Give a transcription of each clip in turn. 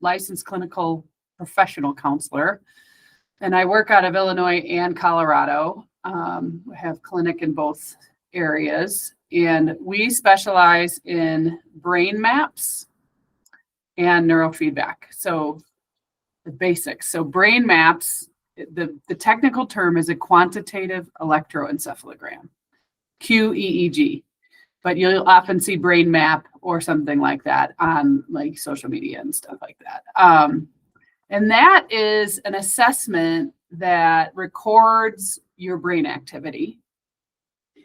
licensed clinical professional counselor, and I work out of Illinois and Colorado. We have clinic in both areas, and we specialize in brain maps and neurofeedback. So the basics. So brain maps, the technical term is a quantitative electroencephalogram, QEEG. But you'll often see brain map or something like that on like social media and stuff like that. And that is an assessment that records your brain activity.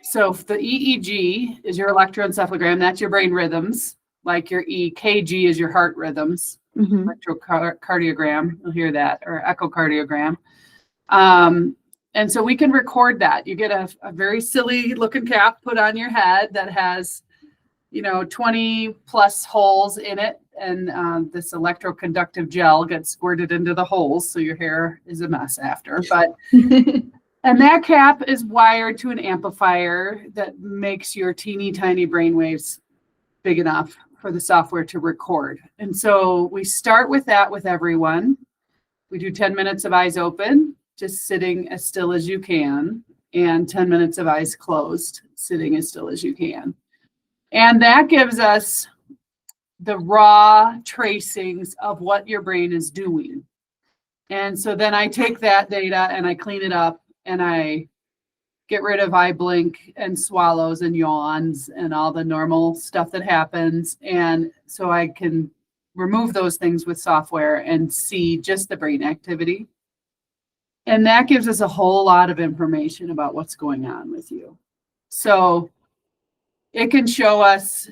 So if the EEG is your electroencephalogram, that's your brain rhythms, like your EKG is your heart rhythms, electrocardiogram, you'll hear that, or echocardiogram. And so we can record that. You get a very silly looking cap put on your head that has, 20 plus holes in it. And this electroconductive gel gets squirted into the holes. So your hair is a mess after. But and that cap is wired to an amplifier that makes your teeny tiny brain waves big enough for the software to record. And so we start with that with everyone. We do 10 minutes of eyes open, just sitting as still as you can, and 10 minutes of eyes closed, sitting as still as you can. And that gives us the raw tracings of what your brain is doing. And so then I take that data and I clean it up and I get rid of eye blink and swallows and yawns and all the normal stuff that happens. And so I can remove those things with software and see just the brain activity. And that gives us a whole lot of information about what's going on with you. So it can show us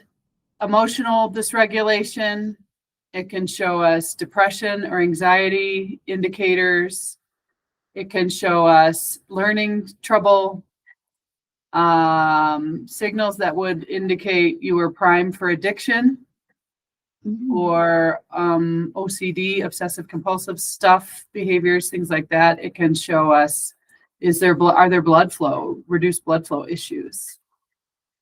emotional dysregulation. It can show us depression or anxiety indicators. It can show us learning trouble, signals that would indicate you were primed for addiction, or OCD, obsessive compulsive stuff, behaviors, things like that. It can show us, are there reduced blood flow issues?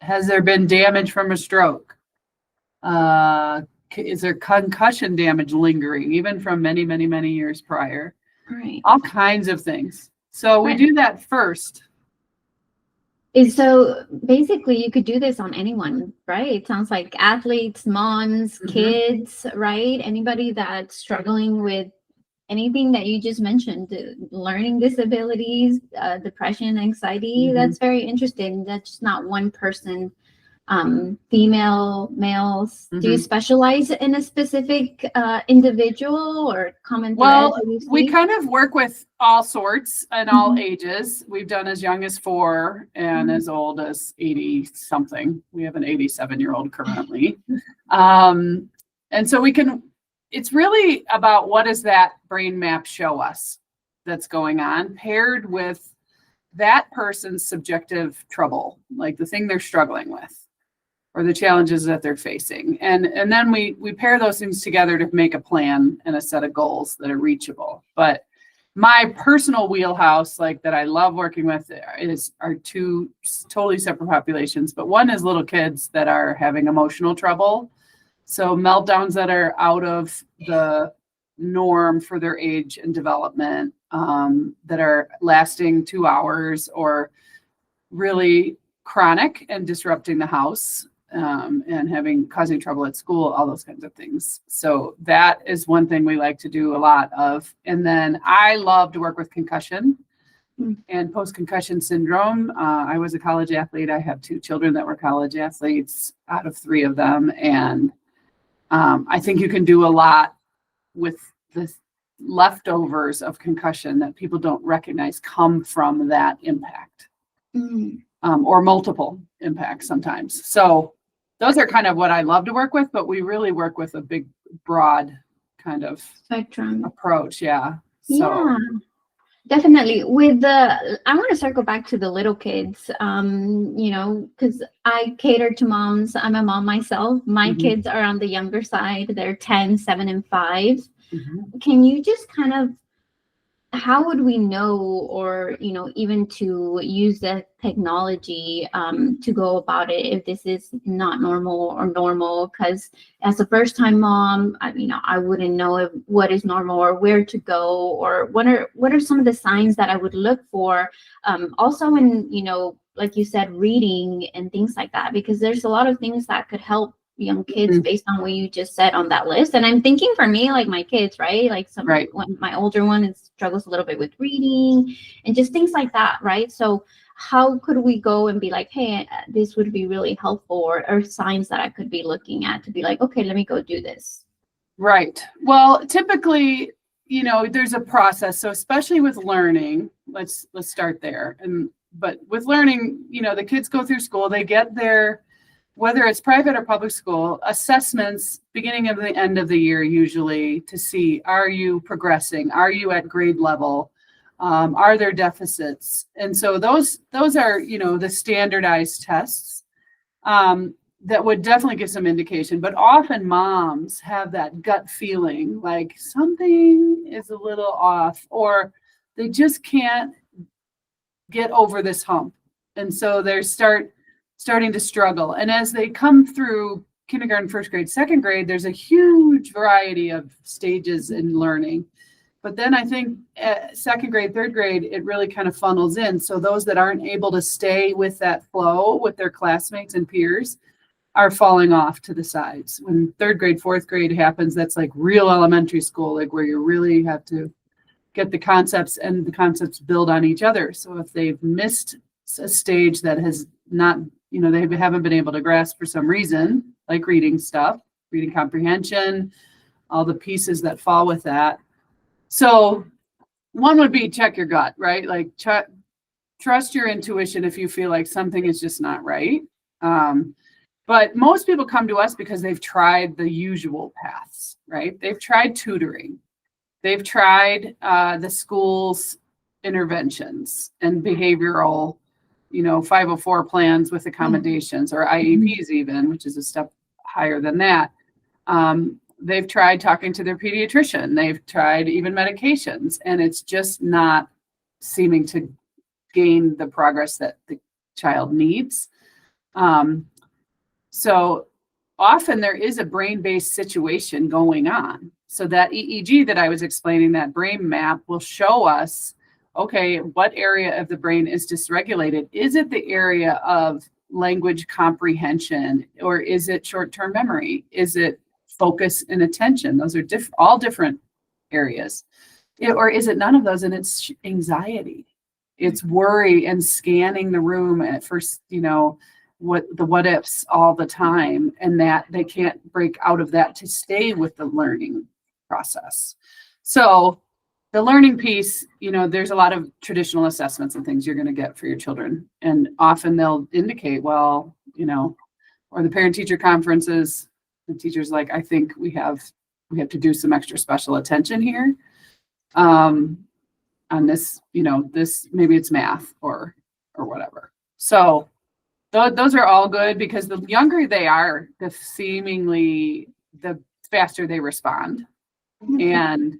Has there been damage from a stroke? Is there concussion damage lingering, even from many, many, many years prior? Right. All kinds of things. So we do that first. So basically, you could do this on anyone, right? It sounds like athletes, moms, kids, right? Anybody that's struggling with anything that you just mentioned, learning disabilities, depression, anxiety. That's very interesting. That's not one person. Female, males. Do you specialize in a specific individual or common thread? Well, we kind of work with all sorts and all ages. We've done as young as 4 and as old as 80 something. We have an 87-year-old currently. And so it's really about what does that brain map show us that's going on, paired with that person's subjective trouble, like the thing they're struggling with, or the challenges that they're facing. And then we pair those things together to make a plan and a set of goals that are reachable. But my personal wheelhouse, like that I love working with, are 2 totally separate populations. But one is little kids that are having emotional trouble. So meltdowns that are out of the norm for their age and development, that are lasting 2 hours or really chronic and disrupting the house. And causing trouble at school, all those kinds of things. So that is one thing we like to do a lot of. And then I love to work with concussion and post-concussion syndrome. I was a college athlete. I have 2 children that were college athletes out of 3 of them. And I think you can do a lot with the leftovers of concussion that people don't recognize come from that impact, or multiple impacts sometimes. So those are kind of what I love to work with, but we really work with a big, broad kind of spectrum approach. Yeah. Yeah, definitely. I want to circle back to the little kids, because I cater to moms. I'm a mom myself. My kids are on the younger side. They're 10, 7, and 5. Can you just kind of how would we know, or even to use the technology to go about it if this is not normal or normal? Because as a first time mom, I wouldn't know what is normal or where to go, or what are some of the signs that I would look for. Also, in like you said, reading and things like that, because there's a lot of things that could help young kids based on what you just said on that list. And I'm thinking for me, like my kids, right? Like when my older one struggles a little bit with reading and just things like that, right? So how could we go and be like, hey, this would be really helpful, or signs that I could be looking at to be like, okay, let me go do this. Right. Well, typically, there's a process. So especially with learning, let's start there. But with learning, the kids go through school, they get their, whether it's private or public school, assessments beginning of the end of the year, usually, to see, are you progressing? Are you at grade level? Are there deficits? And so those are, the standardized tests that would definitely give some indication. But often moms have that gut feeling like something is a little off, or they just can't get over this hump. And so they're starting to struggle. And as they come through kindergarten, first grade, second grade, there's a huge variety of stages in learning. But then I think at second grade, third grade, it really kind of funnels in. So those that aren't able to stay with that flow with their classmates and peers are falling off to the sides. When third grade, fourth grade happens, that's like real elementary school, like where you really have to get the concepts, and the concepts build on each other. So if they've missed a stage that has not, they haven't been able to grasp for some reason, like reading stuff, reading comprehension, all the pieces that fall with that. So one would be check your gut, right? Like trust your intuition if you feel like something is just not right. But most people come to us because they've tried the usual paths, right? They've tried tutoring. They've tried the school's interventions and behavioral, 504 plans with accommodations, or IEPs even, which is a step higher than that. They've tried talking to their pediatrician. They've tried even medications, and it's just not seeming to gain the progress that the child needs. So often there is a brain-based situation going on. So that EEG that I was explaining, that brain map, will show us, okay, what area of the brain is dysregulated? Is it the area of language comprehension, or is it short-term memory? Is it focus and attention? Those are all different areas. Or is it none of those, and it's anxiety? It's worry and scanning the room at first, what ifs all the time, and that they can't break out of that to stay with the learning process. So the learning piece, there's a lot of traditional assessments and things you're going to get for your children. And often they'll indicate, well, or the parent-teacher conferences, the teacher's like, I think we have to do some extra special attention here on this, this, maybe it's math or whatever. So those are all good, because the younger they are, the faster they respond. And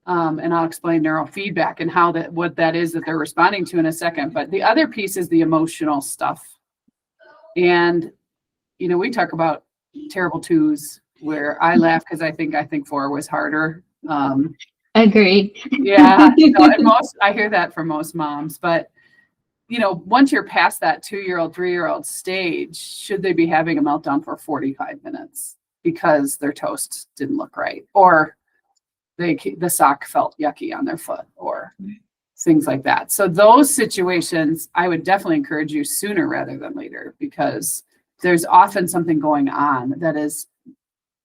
I'll explain neurofeedback and what that is that they're responding to in a second. But the other piece is the emotional stuff. And, we talk about terrible twos, where I laugh because I think 4 was harder. Agreed. Yeah. And I hear that from most moms, but once you're past that 2-year-old, 3-year-old stage, should they be having a meltdown for 45 minutes because their toast didn't look right, or the sock felt yucky on their foot, or things like that? So those situations, I would definitely encourage you sooner rather than later, because there's often something going on that is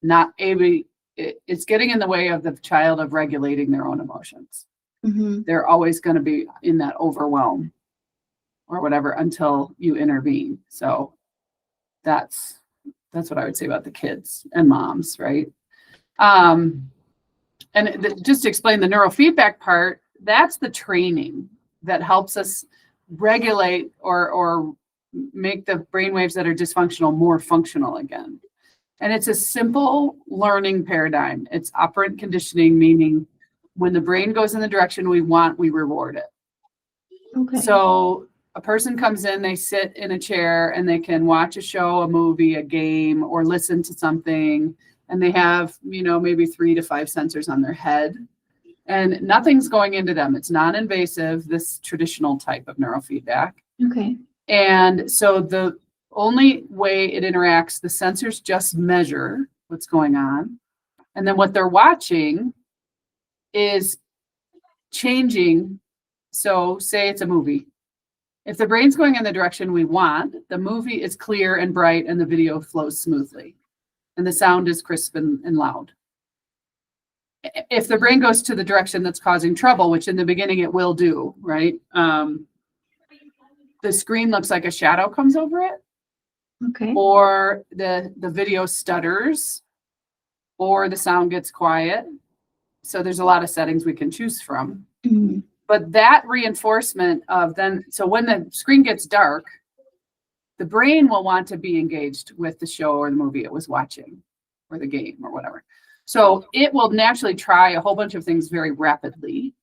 not able, it's getting in the way of the child of regulating their own emotions. Mm-hmm. They're always going to be in that overwhelm or whatever until you intervene. So that's what I would say about the kids and moms, right? Just to explain the neurofeedback part, that's the training that helps us regulate or make the brainwaves that are dysfunctional more functional again. And it's a simple learning paradigm. It's operant conditioning, meaning when the brain goes in the direction we want, we reward it. Okay. So a person comes in, they sit in a chair and they can watch a show, a movie, a game, or listen to something. And they have, maybe 3 to 5 sensors on their head. And nothing's going into them. It's non-invasive, this traditional type of neurofeedback. Okay. And so the only way it interacts, the sensors just measure what's going on. And then what they're watching is changing. So say it's a movie. If the brain's going in the direction we want, the movie is clear and bright and the video flows smoothly. And the sound is crisp and loud. If the brain goes to the direction that's causing trouble, which in the beginning it will do, right? The screen looks like a shadow comes over it. Okay. Or the video stutters, or the sound gets quiet. So there's a lot of settings we can choose from. Mm-hmm. But that reinforcement of so when the screen gets dark, the brain will want to be engaged with the show or the movie it was watching, or the game or whatever. So it will naturally try a whole bunch of things very rapidly.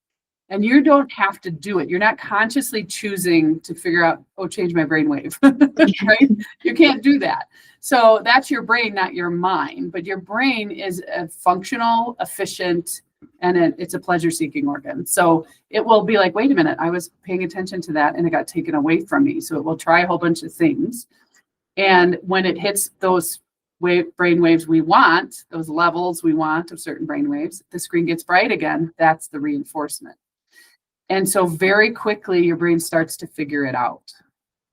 And you don't have to do it. You're not consciously choosing to figure out, change my brainwave, right? You can't do that. So that's your brain, not your mind. But your brain is a functional, efficient, and it's a pleasure-seeking organ. So it will be like, wait a minute, I was paying attention to that and it got taken away from me. So it will try a whole bunch of things. And when it hits those brain waves we want, those levels we want of certain brain waves, the screen gets bright again. That's the reinforcement. And so very quickly, your brain starts to figure it out.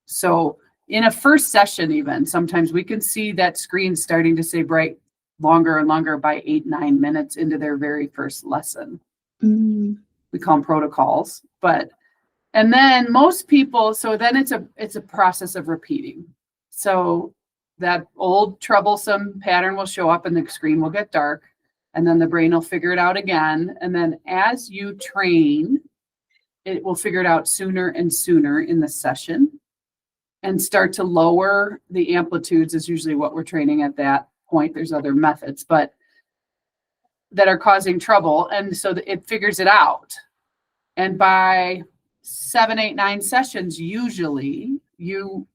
So in a first session, even sometimes we can see that screen starting to stay bright longer and longer by 8-9 minutes into their very first lesson. Mm-hmm. We call them protocols, and then most people, so then it's a process of repeating. So that old troublesome pattern will show up and the screen will get dark, and then the brain will figure it out again. And then as you train, it will figure it out sooner and sooner in the session and start to lower the amplitudes is usually what we're training at that point. There's other methods, but that are causing trouble. And so it figures it out. And by 7, 8, 9 sessions, usually you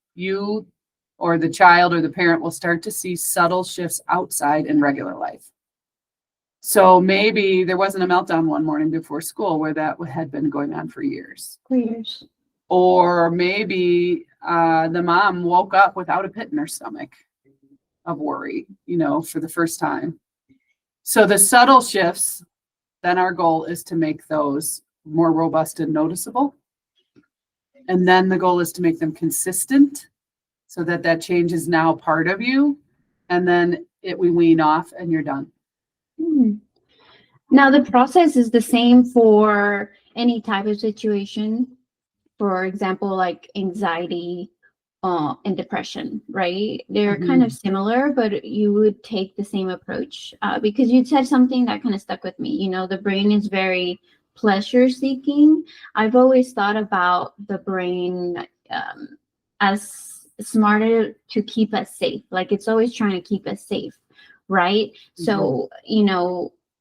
or the child or the parent will start to see subtle shifts outside in regular life. So maybe there wasn't a meltdown one morning before school where that had been going on for years. Or maybe the mom woke up without a pit in her stomach of worry, for the first time. So the subtle shifts, then our goal is to make those more robust and noticeable. And then the goal is to make them consistent so that change is now part of you. And then we wean off and you're done. Now, the process is the same for any type of situation. For example, like anxiety and depression, right? They're kind of similar, but you would take the same approach because you said something that kind of stuck with me. The brain is very pleasure seeking. I've always thought about the brain as smarter to keep us safe. Like it's always trying to keep us safe, right? So,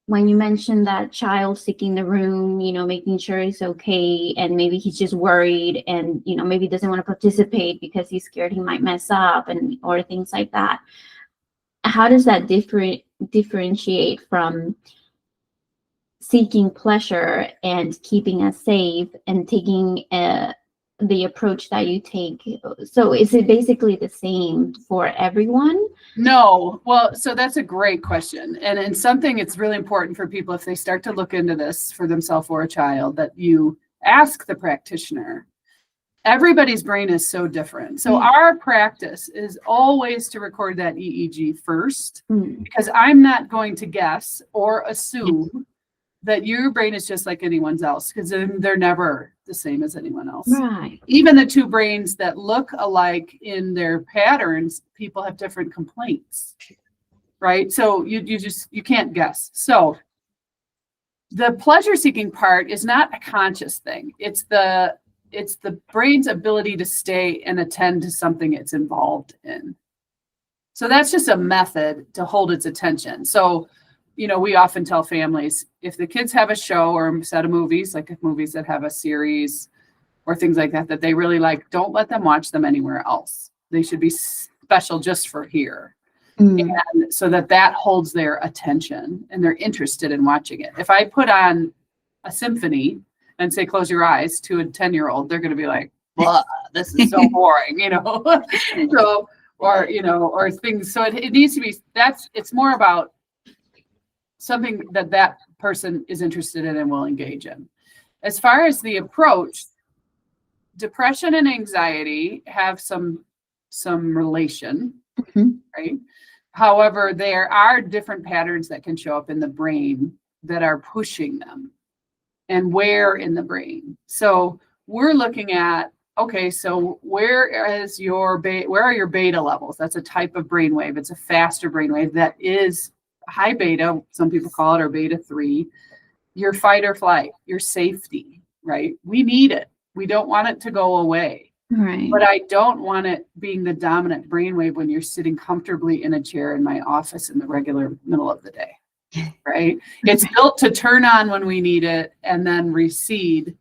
when you mentioned that child seeking the room, making sure it's okay, and maybe he's just worried and, maybe doesn't want to participate because he's scared he might mess up or things like that. How does that differentiate from seeking pleasure and keeping us safe and taking the approach that you take? So is it basically the same for everyone? No. Well, so that's a great question. And something it's really important for people if they start to look into this for themselves or a child, that you ask the practitioner. Everybody's brain is so different. So our practice is always to record that EEG first, because I'm not going to guess or assume that your brain is just like anyone's else, because they're never the same as anyone else. Right. Even the two brains that look alike in their patterns, people have different complaints, right? So you can't guess. So the pleasure-seeking part is not a conscious thing. It's the brain's ability to stay and attend to something it's involved in. So that's just a method to hold its attention. So we often tell families, if the kids have a show or a set of movies, like movies that have a series or things like that, that they really like, don't let them watch them anywhere else. They should be special just for here. And so that holds their attention and they're interested in watching it. If I put on a symphony and say, close your eyes to a 10-year-old, they're going to be like, blah, this is so boring, so, or things. So it needs to be, it's more about something that person is interested in and will engage in. As far as the approach, depression and anxiety have some relation, right? However, there are different patterns that can show up in the brain that are pushing them, and where in the brain. So we're looking at, okay, so where are your beta levels? That's a type of brainwave. It's a faster brainwave that is high beta, some people call it, or beta 3. Your fight or flight, your safety, right? We need it. We don't want it to go away. Right. But I don't want it being the dominant brainwave when you're sitting comfortably in a chair in my office in the regular middle of the day, right? It's built to turn on when we need it and then recede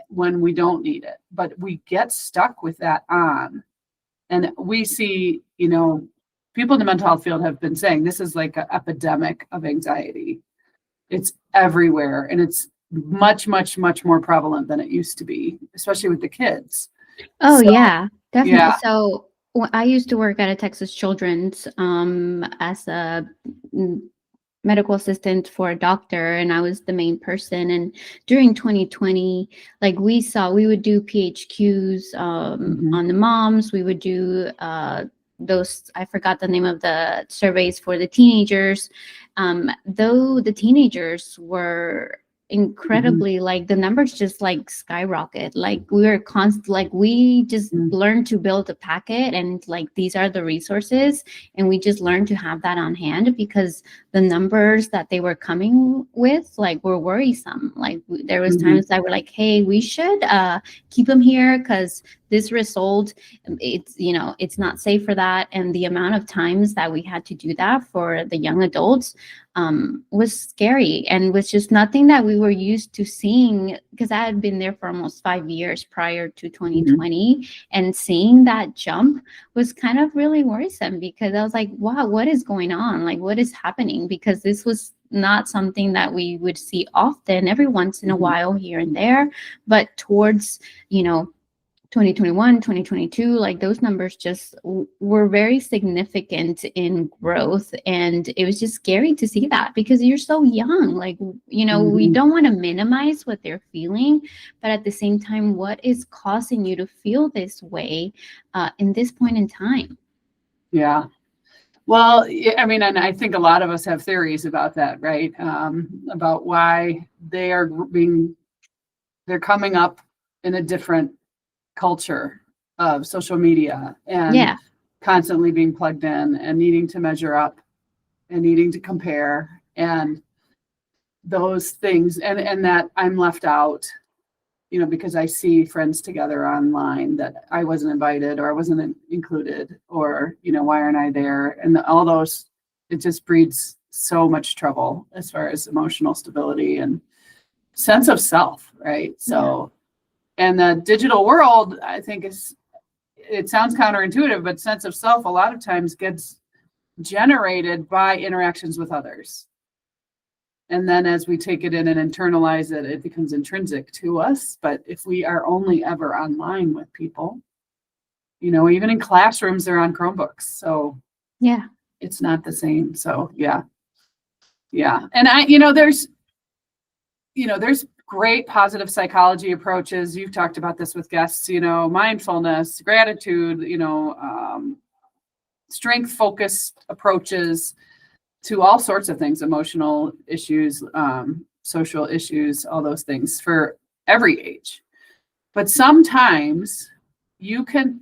when we don't need it. But we get stuck with that on. And we see, people in the mental health field have been saying this is like an epidemic of anxiety. It's everywhere. And it's much, much, much more prevalent than it used to be, especially with the kids. Oh, yeah, definitely. Yeah. So I used to work at a Texas Children's as a medical assistant for a doctor, and I was the main person. And during 2020, like we would do PHQs on the moms. We would do those, I forgot the name of the surveys for the teenagers. Though the teenagers were incredibly like the numbers just like skyrocket. Like we were we just learned to build a packet, and like these are the resources, and we just learned to have that on hand because the numbers that they were coming with like were worrisome. Like there was times that were like, hey, we should keep them here because this result, it's not safe for that. And the amount of times that we had to do that for the young adults was scary, and was just nothing that we were used to seeing, because I had been there for almost 5 years prior to 2020, and seeing that jump was kind of really worrisome because I was like, wow, what is going on? Like, what is happening? Because this was not something that we would see often, every once in a while here and there, but towards, 2021, 2022, like those numbers just were very significant in growth. And it was just scary to see that because you're so young, like, we don't want to minimize what they're feeling, but at the same time, what is causing you to feel this way in this point in time? Yeah. Well, I mean, and I think a lot of us have theories about that, right? About why they're coming up in a different culture of social media and constantly being plugged in and needing to measure up and needing to compare and those things, and that I'm left out, because I see friends together online that I wasn't invited or I wasn't included, or, why aren't I there? And all those, it just breeds so much trouble as far as emotional stability and sense of self, right? So, and the digital world, I think it sounds counterintuitive, but sense of self a lot of times gets generated by interactions with others. And then as we take it in and internalize it, it becomes intrinsic to us. But if we are only ever online with people, even in classrooms, they're on Chromebooks. So it's not the same. So yeah. And there's great positive psychology approaches. You've talked about this with guests, mindfulness, gratitude, strength-focused approaches to all sorts of things, emotional issues, social issues, all those things for every age. But sometimes you can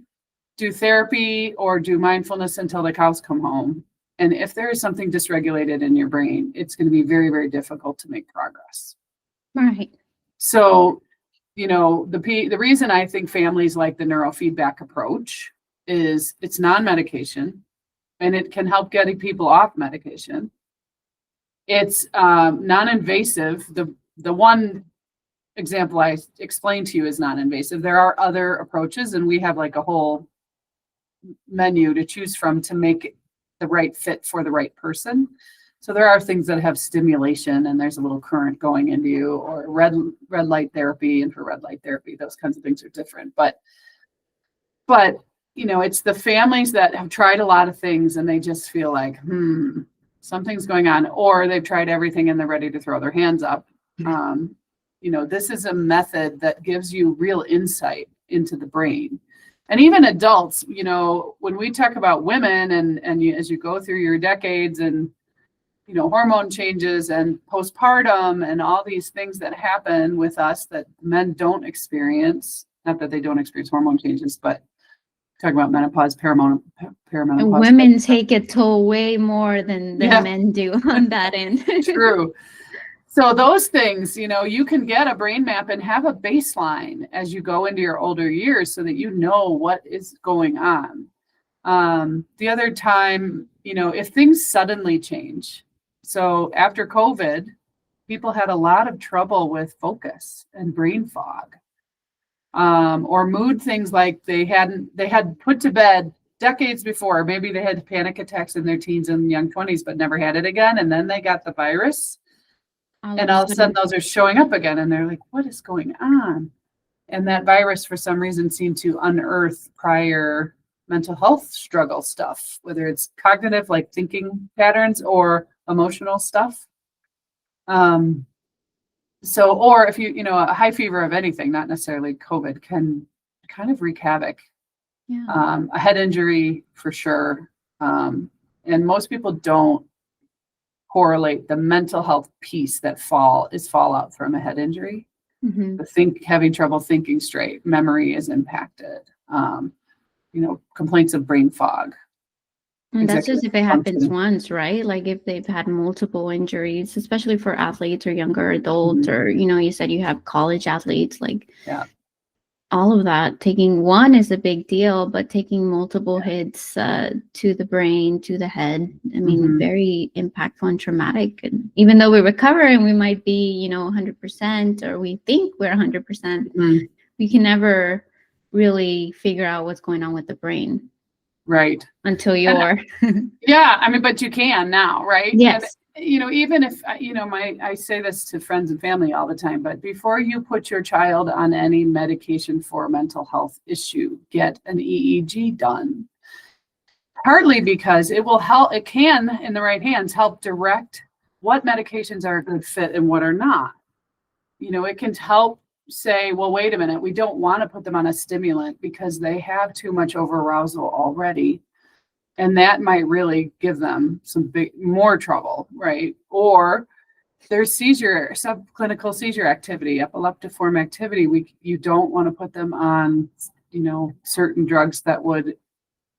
do therapy or do mindfulness until the cows come home. And if there is something dysregulated in your brain, it's going to be very, very difficult to make progress. Right. So, the reason I think families like the neurofeedback approach is it's non-medication and it can help getting people off medication. It's non-invasive. The one example I explained to you is non-invasive. There are other approaches, and we have like a whole menu to choose from to make it the right fit for the right person. So there are things that have stimulation and there's a little current going into you, or red light therapy, infrared light therapy. Those kinds of things are different. But it's the families that have tried a lot of things and they just feel like, something's going on, or they've tried everything and they're ready to throw their hands up. This is a method that gives you real insight into the brain. And even adults, when we talk about women and as you go through your decades and, hormone changes and postpartum and all these things that happen with us that men don't experience, not that they don't experience hormone changes, but talking about menopause, perimenopause. And women take it toll way more than men do on that end. True. So those things, you can get a brain map and have a baseline as you go into your older years so that you know what is going on. The other time, if things suddenly change. So after COVID, people had a lot of trouble with focus and brain fog, or mood things like they had put to bed decades before. Maybe they had panic attacks in their teens and young 20s, but never had it again. And then they got the virus. And all of a sudden those are showing up again and they're like, what is going on? And that virus for some reason seemed to unearth prior mental health struggle stuff, whether it's cognitive, like thinking patterns, or emotional stuff. Or if a high fever of anything, not necessarily COVID, can kind of wreak havoc. Yeah. A head injury for sure. And most people don't correlate the mental health piece that fallout from a head injury. Mm-hmm. Having trouble thinking straight, memory is impacted. Complaints of brain fog. And that's just if it happens once, right? Like if they've had multiple injuries, especially for athletes or younger adults, or, you said you have college athletes, like all of that. Taking one is a big deal, but taking multiple hits to the brain, to the head, I mean, very impactful and traumatic. And even though we recover and we might be, 100%, or we think we're 100%, we can never really figure out what's going on with the brain. Right. Until you're. But you can now, right? Yes. And, even if, I say this to friends and family all the time, but before you put your child on any medication for a mental health issue, get an EEG done. Partly because it will help, it can, in the right hands, help direct what medications are a good fit and what are not. It can help say, well, wait a minute, we don't want to put them on a stimulant because they have too much overarousal already. And that might really give them some more trouble, right? Or there's subclinical seizure activity, epileptiform activity. You don't want to put them on, certain drugs that would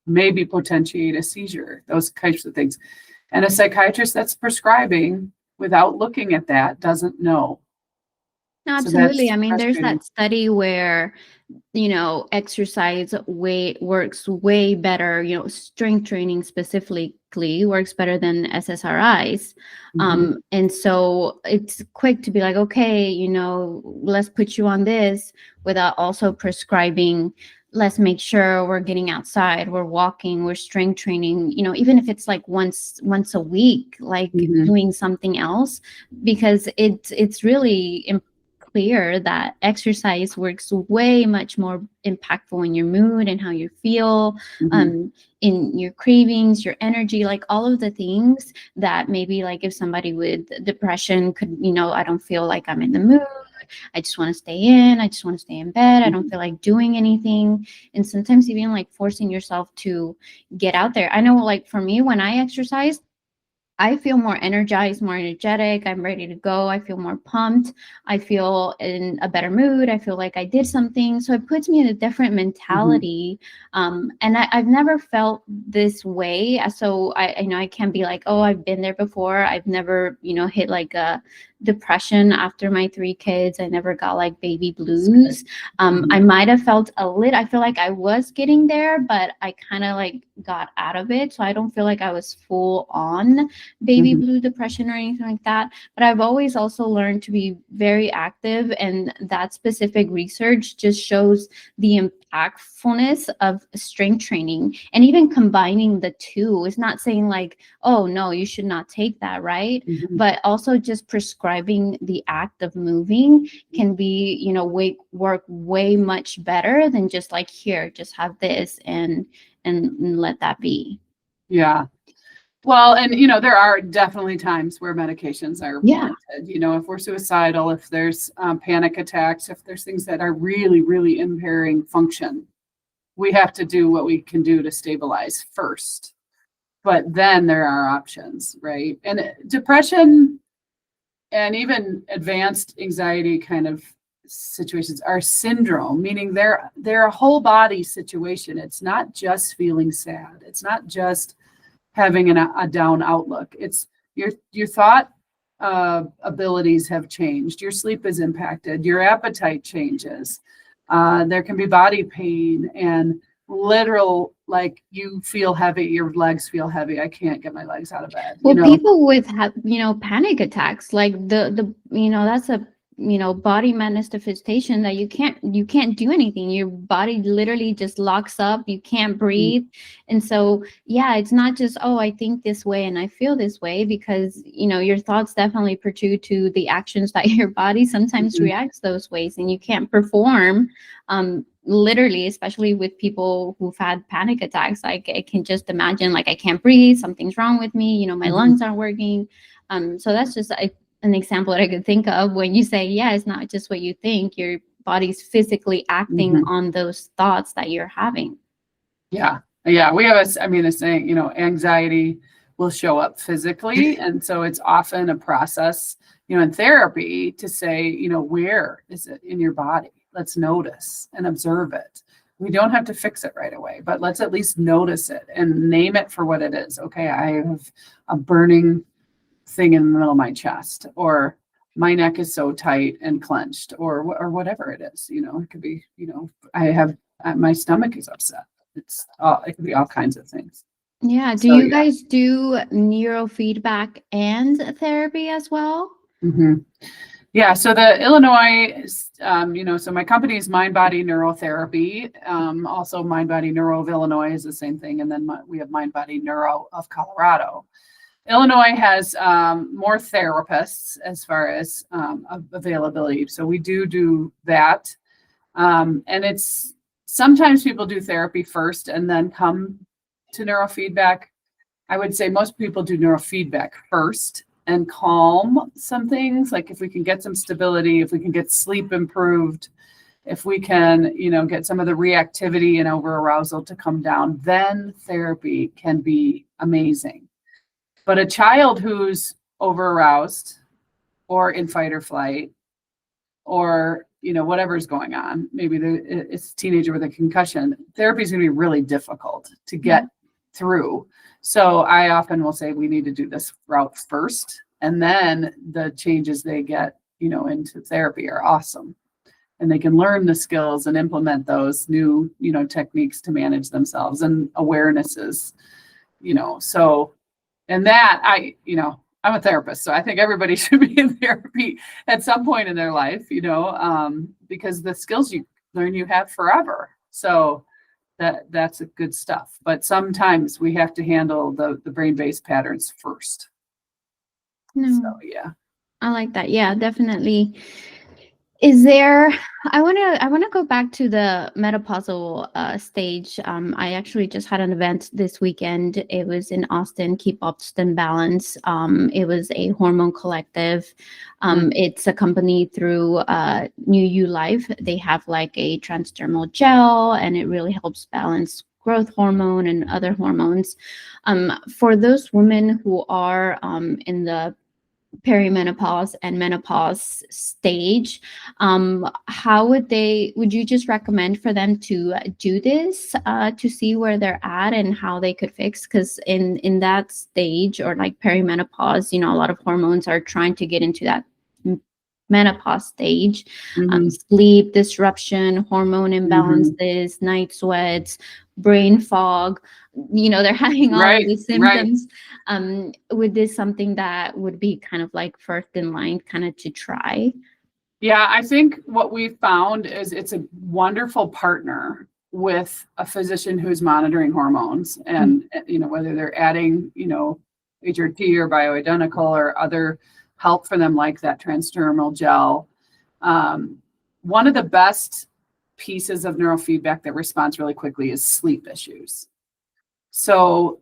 maybe potentiate a seizure, those types of things. And a psychiatrist that's prescribing without looking at that doesn't know. Absolutely. I mean, there's that study where, exercise works way better, strength training specifically works better than SSRIs. And so it's quick to be like, okay, let's put you on this, without also prescribing, let's make sure we're getting outside, we're walking, we're strength training, even if it's like once a week, like doing something else, because it's really clear that exercise works way much more impactful in your mood and how you feel, in your cravings, your energy, like all of the things that maybe, like if somebody with depression could, I don't feel like I'm in the mood, I just want to stay in bed, I don't feel like doing anything. And sometimes even like forcing yourself to get out there. I know, like for me, when I exercise, I feel more energized, more energetic. I'm ready to go. I feel more pumped. I feel in a better mood. I feel like I did something. So it puts me in a different mentality. And I've never felt this way. So I can't be like, oh, I've been there before. I've never, hit like depression after my 3 kids. I never got like baby blues. I might have felt I feel like I was getting there, but I kind of like got out of it. So I don't feel like I was full on baby blue depression or anything like that. But I've always also learned to be very active, and that specific research just shows the impactfulness of strength training, and even combining the two. Is not saying like, oh no, you should not take that, right? But also just prescribing the act of moving can be, you know, work way much better than just like, here, just have this and let that be. Yeah. Well, and you know, there are definitely times where medications are warranted. You know, if we're suicidal, if there's panic attacks, if there's things that are really, really impairing function, we have to do what we can do to stabilize first. But then there are options, right? And depression and even advanced anxiety kind of situations are syndrome, meaning they're a whole body situation. It's not just feeling sad. It's not just having a down outlook. It's your thought abilities have changed. Your sleep is impacted. Your appetite changes. There can be body pain and literal, like you feel heavy, your legs feel heavy. I can't get my legs out of bed. Well, people with panic attacks, like the that's a body manifestation that you can't do anything. Your body literally just locks up. You can't breathe. And so it's not just, oh, I think this way and I feel this way, because your thoughts definitely protrude to the actions that your body sometimes reacts those ways, and you can't perform literally, especially with people who've had panic attacks. Like, I can just imagine, like, I can't breathe, something's wrong with me, my lungs aren't working. So that's just an example that I could think of when you say, it's not just what you think, your body's physically acting on those thoughts that you're having. Yeah. We have a saying, anxiety will show up physically. And so it's often a process, in therapy to say, where is it in your body? Let's notice and observe it. We don't have to fix it right away, but let's at least notice it and name it for what it is. Okay, I have a burning thing in the middle of my chest, or my neck is so tight and clenched, or whatever it is. It could be, I have my stomach is upset. It could be all kinds of things. Yeah. Do you guys do neurofeedback and therapy as well? Yeah. So the Illinois, so my company is Mind Body Neurotherapy. Also Mind Body Neuro of Illinois is the same thing. And then we have Mind Body Neuro of Colorado. Illinois has more therapists as far as availability. So we do that. And it's sometimes people do therapy first and then come to neurofeedback. I would say most people do neurofeedback first and calm some things. Like if we can get some stability, if we can get sleep improved, if we can, get some of the reactivity and over-arousal to come down, then therapy can be amazing. But a child who's over-aroused or in fight or flight, or, whatever's going on, maybe it's a teenager with a concussion, therapy is going to be really difficult to get through. So I often will say we need to do this route first, and then the changes they get, into therapy are awesome. And they can learn the skills and implement those new, techniques to manage themselves and awarenesses, so. And that I'm a therapist, so I think everybody should be in therapy at some point in their life, because the skills you learn you have forever. So that's a good stuff. But sometimes we have to handle the brain-based patterns first. No. So yeah. I like that. Yeah, definitely. Is there, I want to go back to the menopausal stage. I actually just had an event this weekend. It was in Austin, Keep Austin Balance. It was a hormone collective. It's a company through New You Life. They have like a transdermal gel, and it really helps balance growth hormone and other hormones. For those women who are in the perimenopause and menopause stage, would you just recommend for them to do this to see where they're at and how they could fix? Because in that stage, or like perimenopause, a lot of hormones are trying to get into that menopause stage, Mhm. sleep disruption, hormone Mhm. imbalances, night sweats, brain fog. They're having all of Right, these right. symptoms. Would this something that would be kind of like first in line kind of to try? Yeah, I think what we found is it's a wonderful partner with a physician who's monitoring hormones, and whether they're adding HRT or bioidentical or other help for them like that transdermal gel. One of the best pieces of neurofeedback that responds really quickly is sleep issues. So,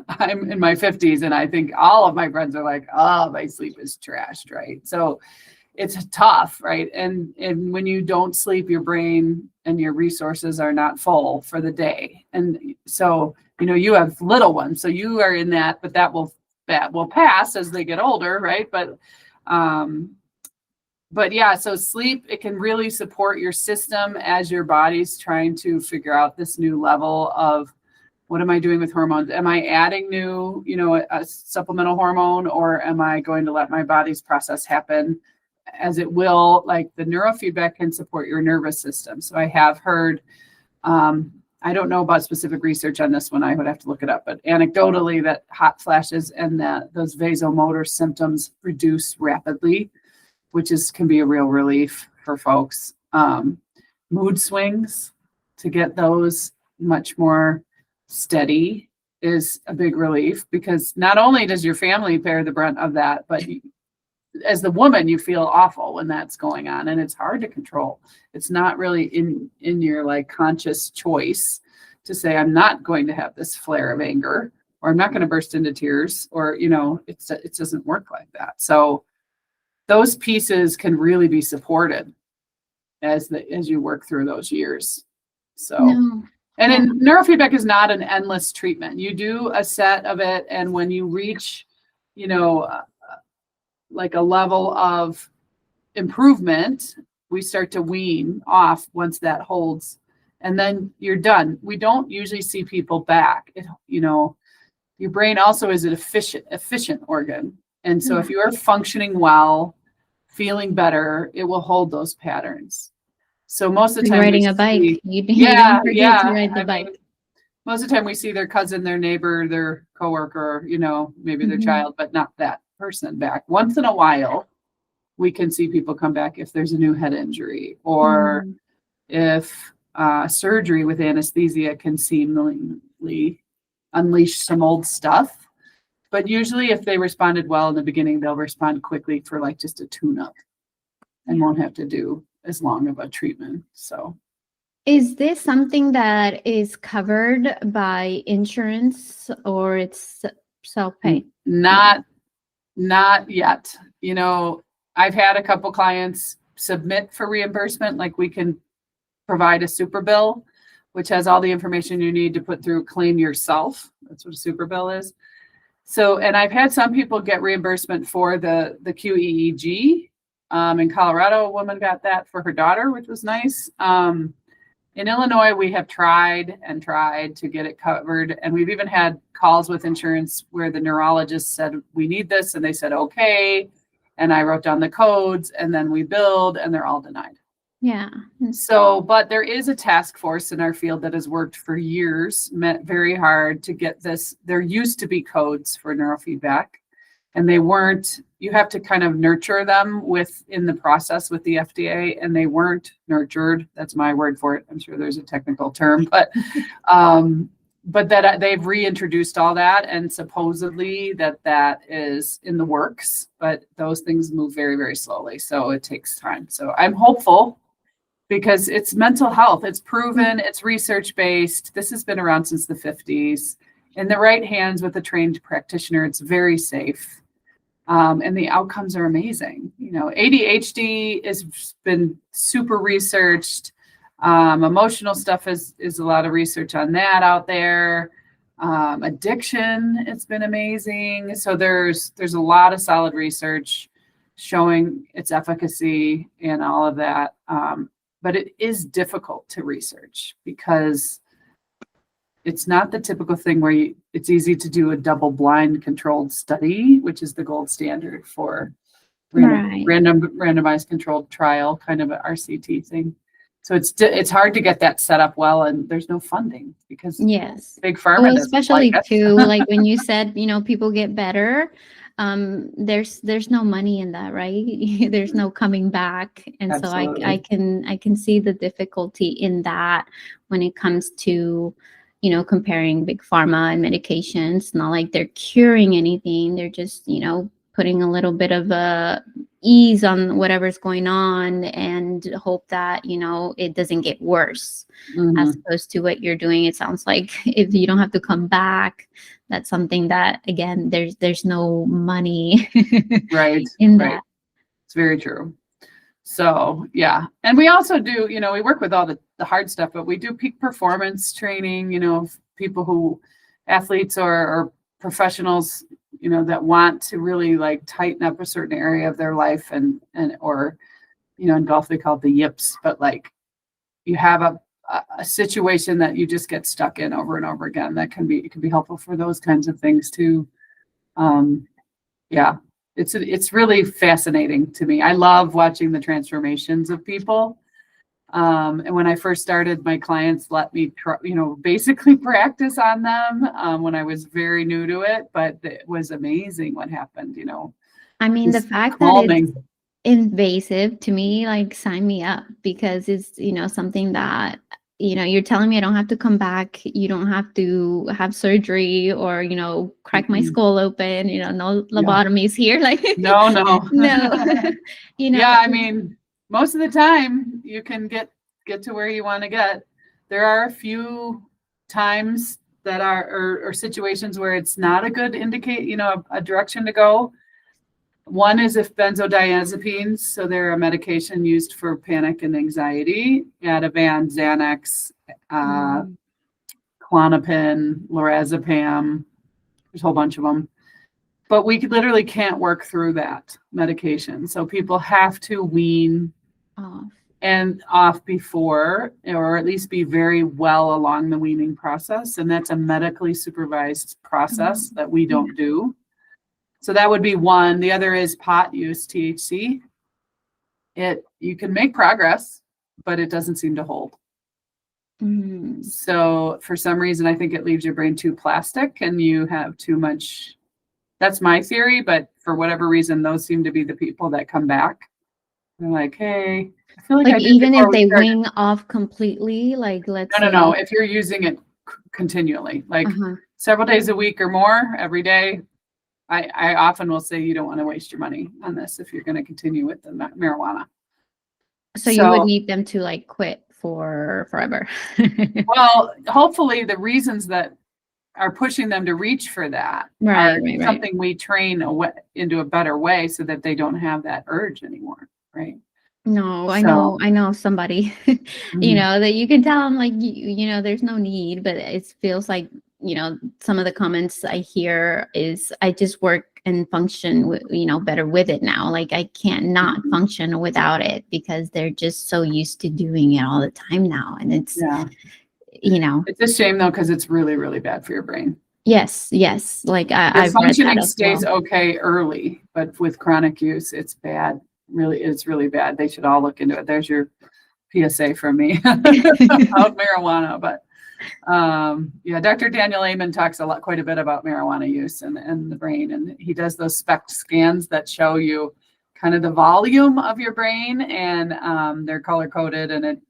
I'm in my 50s and I think all of my friends are like, oh, my sleep is trashed, right? So it's tough, right? And when you don't sleep, your brain and your resources are not full for the day. And so, you have little ones, so you are in that, but that will pass as they get older, right? But yeah, so sleep, it can really support your system as your body's trying to figure out this new level of what am I doing with hormones? Am I adding new, a supplemental hormone, or am I going to let my body's process happen as it will? Like the neurofeedback can support your nervous system. So I have heard, I don't know about specific research on this one. I would have to look it up, but anecdotally that hot flashes and those vasomotor symptoms reduce rapidly, which can be a real relief for folks. Mood swings, to get those much more steady is a big relief, because not only does your family bear the brunt of that, but as the woman, you feel awful when that's going on, and it's hard to control. It's not really in your like conscious choice to say, I'm not going to have this flare of anger, or I'm not going to burst into tears, or it doesn't work like that. So those pieces can really be supported as you work through those years. So, No. and Yeah. then neurofeedback is not an endless treatment. You do a set of it, and when you reach, like a level of improvement, we start to wean off once that holds, and then you're done. We don't usually see people back. Your brain also is an efficient organ, and so if you are functioning well, feeling better, it will hold those patterns. So most of the time, Riding a bike, you don't forget to ride the bike. Most of the time we see their cousin, their neighbor, their coworker, maybe their child, but not that person back. Once in a while, we can see people come back if there's a new head injury, or if surgery with anesthesia can seemingly unleash some old stuff. But usually if they responded well in the beginning, they'll respond quickly for like just a tune-up and won't have to do as long of a treatment. So is this something that is covered by insurance, or it's self-pay? Not yet. I've had a couple clients submit for reimbursement, like we can provide a super bill, which has all the information you need to put through Claim Yourself. That's what a super bill is. So, and I've had some people get reimbursement for the QEEG. In Colorado, a woman got that for her daughter, which was nice. In Illinois, we have tried to get it covered. And we've even had calls with insurance where the neurologist said, we need this. And they said, okay. And I wrote down the codes, and then we billed, and they're all denied. Yeah. So, but there is a task force in our field that has worked for years, met very hard to get this. There used to be codes for neurofeedback, and they weren't, you have to kind of nurture them in the process with the FDA, and they weren't nurtured. That's my word for it. I'm sure there's a technical term, but that they've reintroduced all that, and supposedly that is in the works, but those things move very, very slowly. So it takes time. So I'm hopeful, because it's mental health. It's proven, it's research-based. This has been around since the 50s. In the right hands with a trained practitioner, it's very safe. And the outcomes are amazing. ADHD has been super researched. Emotional stuff is a lot of research on that out there. Addiction, it's been amazing. So there's a lot of solid research showing its efficacy and all of that. But it is difficult to research, because it's not the typical thing where it's easy to do a double-blind controlled study, which is the gold standard for Right. randomized controlled trial, kind of a RCT thing. So it's hard to get that set up well, and there's no funding because Yes. big pharma Well, doesn't like especially it. too, like when you said, people get better, there's no money in that, right? There's no coming back. And so I Absolutely. can see the difficulty in that when it comes to, comparing big pharma and medications. Not like they're curing anything. They're just, putting a little bit of a ease on whatever's going on and hope that, it doesn't get worse. As opposed to what you're doing. It sounds like if you don't have to come back, that's something that, again, there's no money Right. in Right. that. It's very true. So yeah. And we also do, we work with all the hard stuff, but we do peak performance training, people who, athletes or professionals, that want to really like tighten up a certain area of their life or, in golf, they call it the yips, but like you have a situation that you just get stuck in over and over again. It can be helpful for those kinds of things too. Yeah, it's really fascinating to me. I love watching the transformations of people. And when I first started, my clients let me try, basically practice on them when I was very new to it, but it was amazing what happened, I mean, the just fact calming. that it's invasive to me, like, sign me up, because it's, something that, you're telling me I don't have to come back. You don't have to have surgery or, crack my skull open, no lobotomies here. Like, No. no, Yeah, I mean, most of the time you can get to where you want to get. There are a few times that or situations where it's not a good a direction to go. One is if benzodiazepines, so they're a medication used for panic and anxiety, Ativan, Xanax, Klonopin, lorazepam, there's a whole bunch of them. But we literally can't work through that medication. So people have to wean off before, or at least be very well along the weaning process. And that's a medically supervised process that we don't do. So that would be one. The other is pot use, THC. You can make progress, but it doesn't seem to hold. So for some reason, I think it leaves your brain too plastic and you have too much. That's my theory, but for whatever reason, those seem to be the people that come back. They're like, hey, I feel like I did even if they started. wing off completely, like, let's say. No. If you're using it continually, like several days a week or more, every day, I often will say you don't want to waste your money on this if you're going to continue with the marijuana. So you would need them to like quit for forever. Well, hopefully the reasons that are pushing them to reach for that are something we train into a better way so that they don't have that urge anymore, right? No, I know somebody, that you can tell them like, there's no need, but it feels like, some of the comments I hear is I just work and function, better with it now. Like I can't not function without it because they're just so used to doing it all the time now. And it's, it's a shame though, because it's really, really bad for your brain. Yes. Like I've functioning read that stays okay early, but with chronic use, it's bad. It's really bad. They should all look into it. There's your PSA from me about marijuana. But Dr. Daniel Amen talks quite a bit about marijuana use and the brain, and he does those SPECT scans that show you kind of the volume of your brain, and they're color coded, and it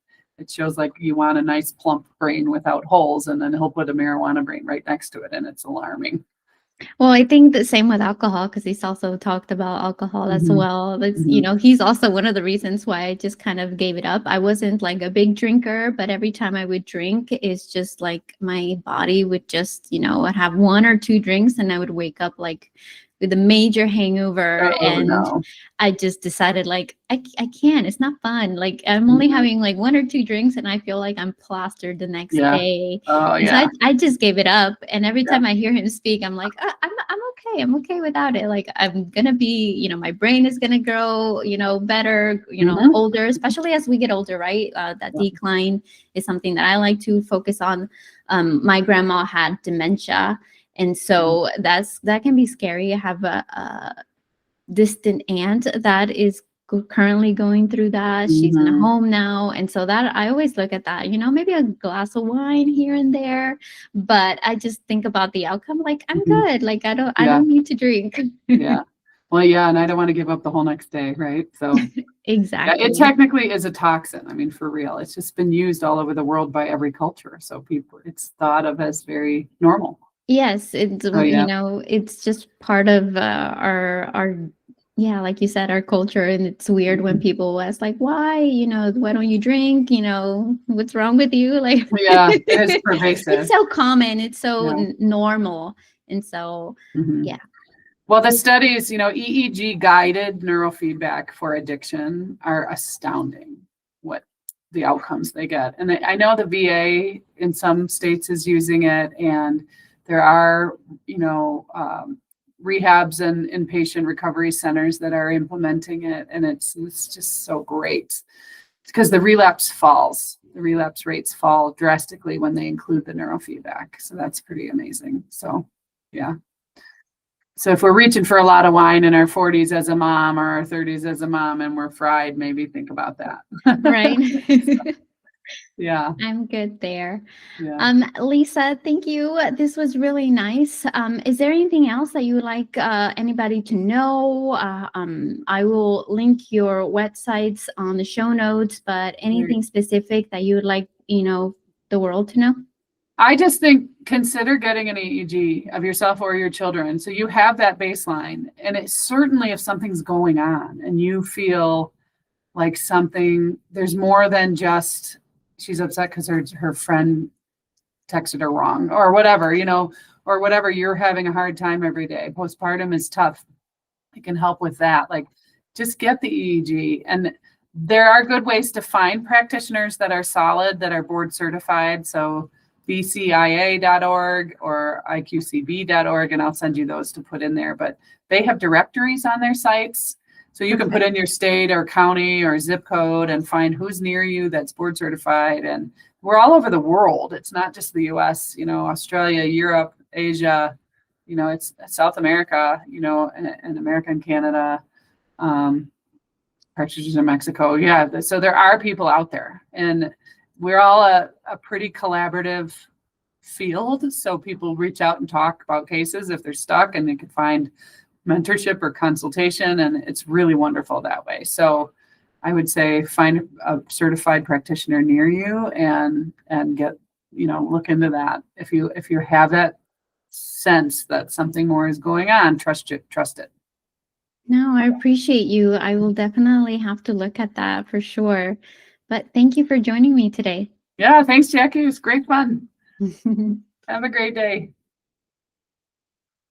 shows like you want a nice plump brain without holes, and then he'll put a marijuana brain right next to it, and it's alarming. Well, I think the same with alcohol, because he's also talked about alcohol as well. It's, he's also one of the reasons why I just kind of gave it up. I wasn't like a big drinker, but every time I would drink, it's just like my body would just, I'd have one or two drinks and I would wake up like with a major hangover. I just decided like, I can't, it's not fun. Like I'm only having like one or two drinks and I feel like I'm plastered the next day. So I just gave it up. And every time I hear him speak, I'm like, I'm okay. I'm okay without it. Like I'm going to be, my brain is going to grow, better, older, especially as we get older, right? That decline is something that I like to focus on. My grandma had dementia. And so that can be scary. I have distant aunt that is currently going through that. She's in a home now. And so that I always look at that, maybe a glass of wine here and there, but I just think about the outcome. Like, I'm good. Like, I don't need to drink. Yeah. Well, yeah. And I don't want to give up the whole next day. Right. So exactly. Yeah, it technically is a toxin. I mean, for real, it's just been used all over the world by every culture. So it's thought of as very normal. Yes. It's, it's just part of our yeah, like you said, our culture. And it's weird when people ask, like, why don't you drink? What's wrong with you? Like, yeah, it is pervasive. It's so common. It's so normal. And so, yeah. Well, the studies, EEG guided neurofeedback for addiction are astounding, what the outcomes they get. And I know the VA in some states is using it, and there are, rehabs and inpatient recovery centers that are implementing it. And it's just so great because the relapse rates fall drastically when they include the neurofeedback. So that's pretty amazing. So, yeah. So if we're reaching for a lot of wine in our 40s as a mom or our 30s as a mom and we're fried, maybe think about that. Right. Yeah. I'm good there. Yeah. Lisa, thank you. This was really nice. Is there anything else that you would like anybody to know? I will link your websites on the show notes, but anything specific that you would like, the world to know? I just think consider getting an EEG of yourself or your children. So you have that baseline. And it's certainly if something's going on and you feel like there's more than just she's upset because her friend texted her wrong or whatever, or whatever, you're having a hard time every day. Postpartum is tough. It can help with that. Like, just get the EEG. And there are good ways to find practitioners that are solid, that are board certified. So bcia.org or iqcb.org, and I'll send you those to put in there. But they have directories on their sites. So you can put in your state or county or zip code and find who's near you that's board certified. And we're all over the world. It's not just the US, Australia, Europe, Asia, it's South America, and America and Canada, practitioners in Mexico. Yeah. So there are people out there, and we're all a pretty collaborative field. So people reach out and talk about cases if they're stuck, and they could find mentorship or consultation, and it's really wonderful that way. So I would say find a certified practitioner near you and get, look into that. If you have that sense that something more is going on, trust it. No, I appreciate you. I will definitely have to look at that for sure. But thank you for joining me today. Yeah, thanks, Jackie. It was great fun. Have a great day.